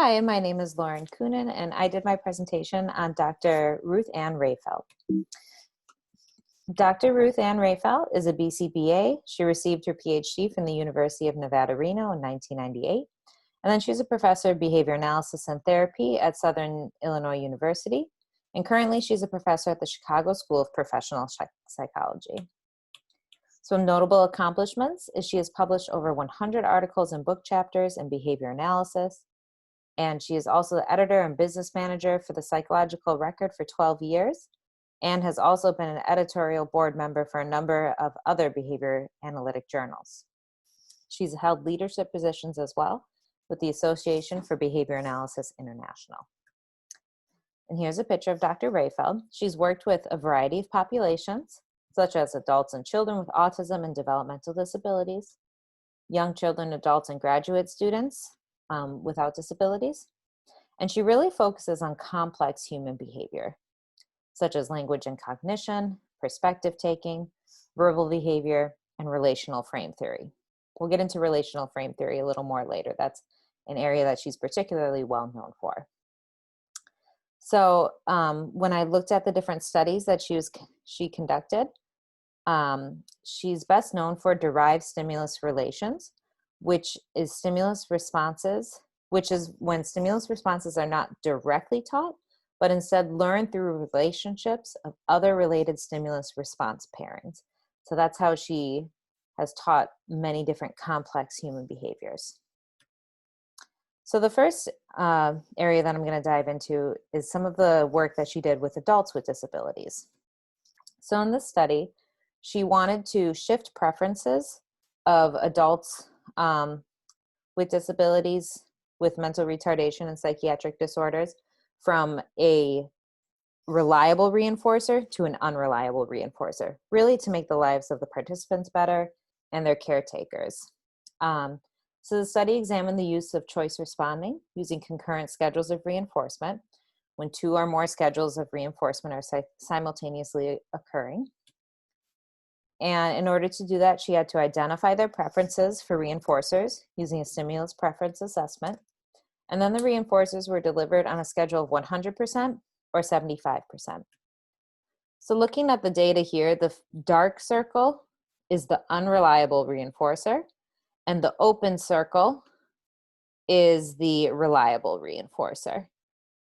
Hi, my name is Lauren Coonan, and I did my presentation on Dr. Ruth Ann Rehfeldt. Dr. Ruth Ann Rehfeldt is a BCBA. She received her PhD from the University of Nevada, Reno in 1998. And then she's a professor of behavior analysis and therapy at Southern Illinois University. And currently she's a professor at the Chicago School of Professional Psychology. Some notable accomplishments is she has published over 100 articles and book chapters in behavior analysis. And she is also the editor and business manager for the Psychological Record for 12 years, and has also been an editorial board member for a number of other behavior analytic journals. She's held leadership positions as well with the Association for Behavior Analysis International. And here's a picture of Dr. Rehfeldt. She's worked with a variety of populations, such as adults and children with autism and developmental disabilities, young children, adults, and graduate students without disabilities. And she really focuses on complex human behavior, such as language and cognition, perspective taking, verbal behavior, and relational frame theory. We'll get into relational frame theory a little more later. That's an area that she's particularly well known for. So when I looked at the different studies that she conducted, she's best known for derived stimulus relations, which is stimulus responses, which is when stimulus responses are not directly taught, but instead learned through relationships of other related stimulus response pairings. So that's how she has taught many different complex human behaviors. So the first area that I'm going to dive into is some of the work that she did with adults with disabilities. So in this study, she wanted to shift preferences of adults with disabilities, with mental retardation and psychiatric disorders, from a reliable reinforcer to an unreliable reinforcer, really to make the lives of the participants better and their caretakers. So the study examined the use of choice responding using concurrent schedules of reinforcement when two or more schedules of reinforcement are simultaneously occurring. And in order to do that, she had to identify their preferences for reinforcers using a stimulus preference assessment. And then the reinforcers were delivered on a schedule of 100% or 75%. So looking at the data here, the dark circle is the unreliable reinforcer, and the open circle is the reliable reinforcer.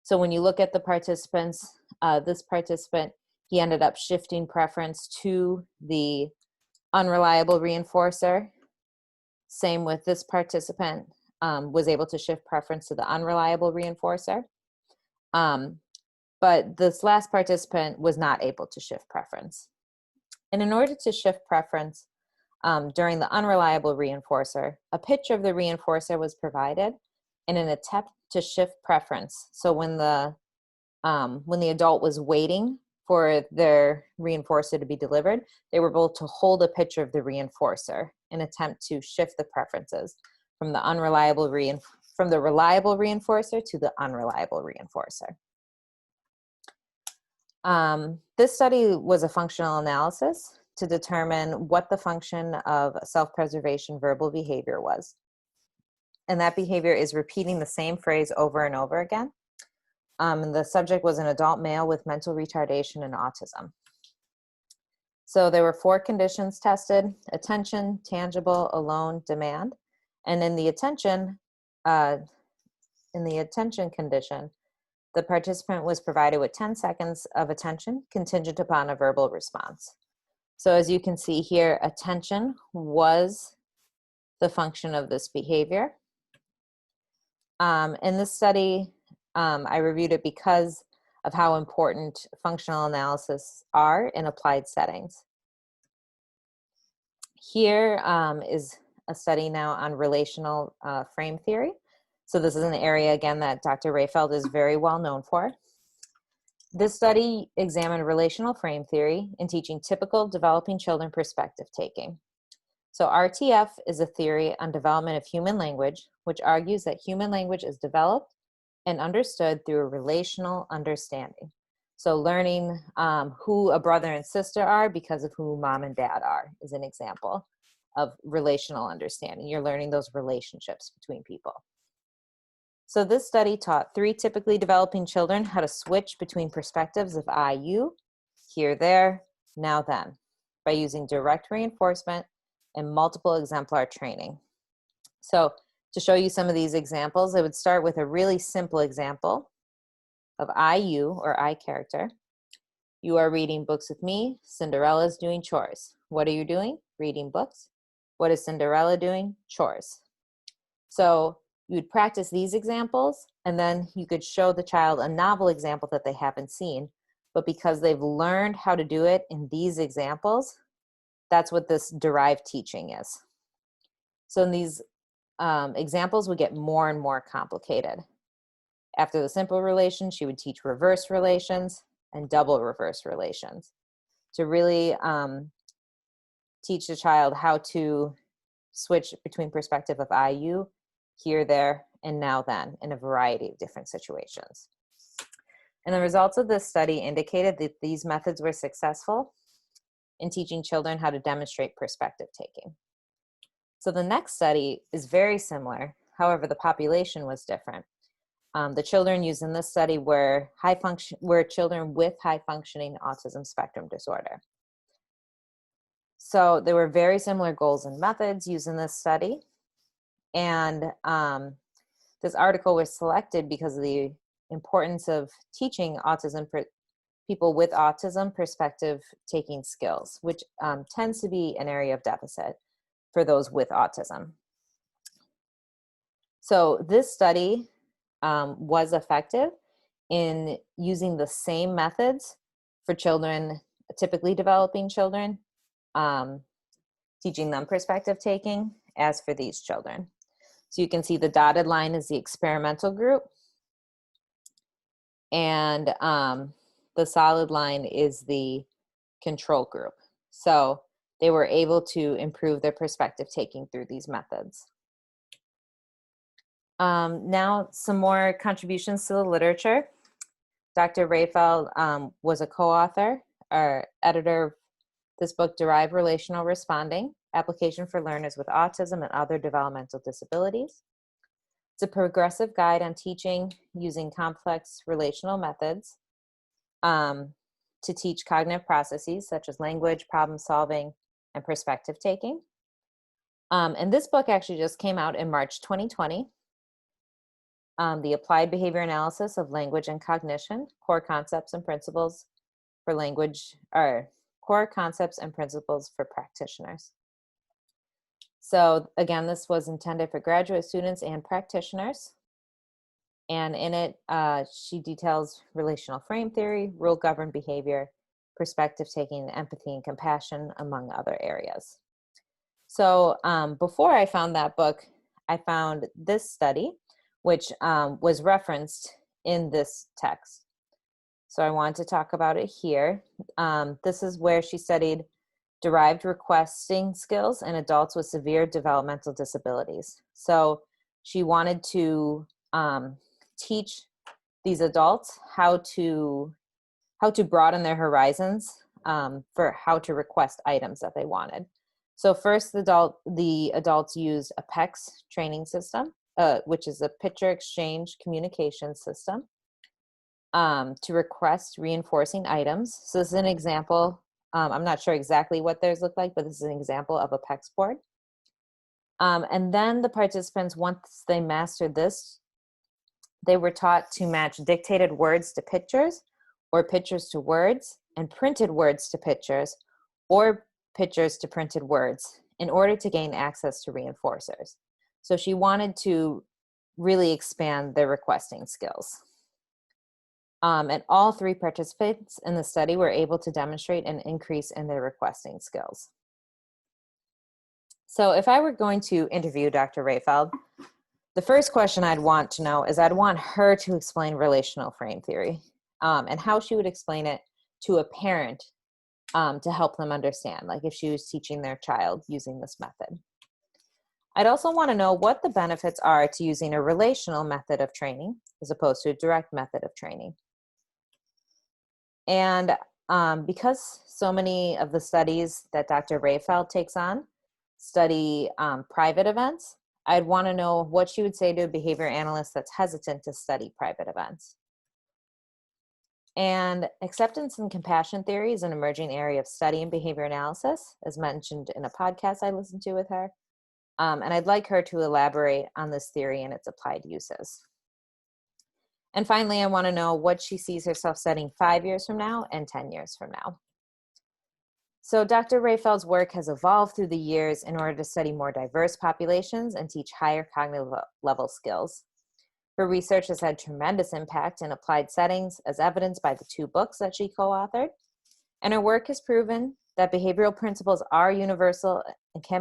So when you look at the participants, this participant, he ended up shifting preference to the unreliable reinforcer. Same with this participant, was able to shift preference to the unreliable reinforcer. But this last participant was not able to shift preference. And in order to shift preference during the unreliable reinforcer, a picture of the reinforcer was provided in an attempt to shift preference. So when the adult was waiting for their reinforcer to be delivered, they were able to hold a picture of the reinforcer in an attempt to shift the preferences from the reliable reinforcer to the unreliable reinforcer. This study was a functional analysis to determine what the function of self-preservation verbal behavior was. And that behavior is repeating the same phrase over and over again. The subject was an adult male with mental retardation and autism. So there were 4 conditions tested: attention, tangible, alone, demand. And in the attention condition, the participant was provided with 10 seconds of attention contingent upon a verbal response. So as you can see here, attention was the function of this behavior. In this study, I reviewed it because of how important functional analysis are in applied settings. Here is a study now on relational frame theory. So this is an area, again, that Dr. Rehfeldt is very well known for. This study examined relational frame theory in teaching typical developing children perspective taking. So RTF is a theory on development of human language, which argues that human language is developed and understood through a relational understanding. So learning who a brother and sister are because of who mom and dad are is an example of relational understanding. You're learning those relationships between people. So this study taught 3 typically developing children how to switch between perspectives of I, you, here, there, now, then, by using direct reinforcement and multiple exemplar training. So to show you some of these examples, I would start with a really simple example of I, you, or I character. You are reading books with me. Cinderella's doing chores. What are you doing? Reading books. What is Cinderella doing? Chores. So you would practice these examples, and then you could show the child a novel example that they haven't seen. But because they've learned how to do it in these examples, that's what this derived teaching is. So in these examples would get more and more complicated. After the simple relations, she would teach reverse relations and double reverse relations to really teach the child how to switch between perspective of I, you, here, there, and now, then, in a variety of different situations. And the results of this study indicated that these methods were successful in teaching children how to demonstrate perspective taking. So the next study is very similar. However, the population was different. The children used in this study were children with high functioning autism spectrum disorder. So there were very similar goals and methods used in this study. And this article was selected because of the importance of teaching people with autism perspective taking skills, which tends to be an area of deficit for those with autism. So this study was effective in using the same methods for children, typically developing children, teaching them perspective taking as for these children. So you can see the dotted line is the experimental group, and the solid line is the control group. So they were able to improve their perspective taking through these methods. Now some more contributions to the literature. Dr. Rehfeldt was a co-author or editor of this book, Derived Relational Responding, Application for Learners with Autism and Other Developmental Disabilities. It's a progressive guide on teaching using complex relational methods to teach cognitive processes such as language, problem solving, and perspective taking. And this book actually just came out in March 2020. The Applied Behavior Analysis of Language and Cognition, Core Concepts and Principles for Language, or Core Concepts and Principles for Practitioners. So again, this was intended for graduate students and practitioners. And in it, she details relational frame theory, rule-governed behavior, perspective taking, empathy, and compassion, among other areas. So before I found that book, I found this study, which was referenced in this text. So I want to talk about it here. This is where she studied derived requesting skills in adults with severe developmental disabilities. So she wanted to teach these adults how to broaden their horizons for how to request items that they wanted. So first, the adults used a PECS training system, which is a picture exchange communication system, to request reinforcing items. So this is an example. I'm not sure exactly what theirs look like, but this is an example of a PECS board. And then the participants, once they mastered this, they were taught to match dictated words to pictures, or pictures to words, and printed words to pictures, or pictures to printed words, in order to gain access to reinforcers. So she wanted to really expand their requesting skills. And all 3 participants in the study were able to demonstrate an increase in their requesting skills. So if I were going to interview Dr. Rehfeldt, the first question I'd want to know is I'd want her to explain relational frame theory and how she would explain it to a parent to help them understand, like if she was teaching their child using this method. I'd also want to know what the benefits are to using a relational method of training as opposed to a direct method of training. And because so many of the studies that Dr. Rehfeldt takes on study private events, I'd want to know what she would say to a behavior analyst that's hesitant to study private events. And acceptance and compassion theory is an emerging area of study in behavior analysis, as mentioned in a podcast I listened to with her. And I'd like her to elaborate on this theory and its applied uses. And finally, I want to know what she sees herself studying 5 years from now and 10 years from now. So Dr. Rehfeldt's work has evolved through the years in order to study more diverse populations and teach higher cognitive level skills. Her research has had tremendous impact in applied settings, as evidenced by the 2 books that she co-authored. And her work has proven that behavioral principles are universal and can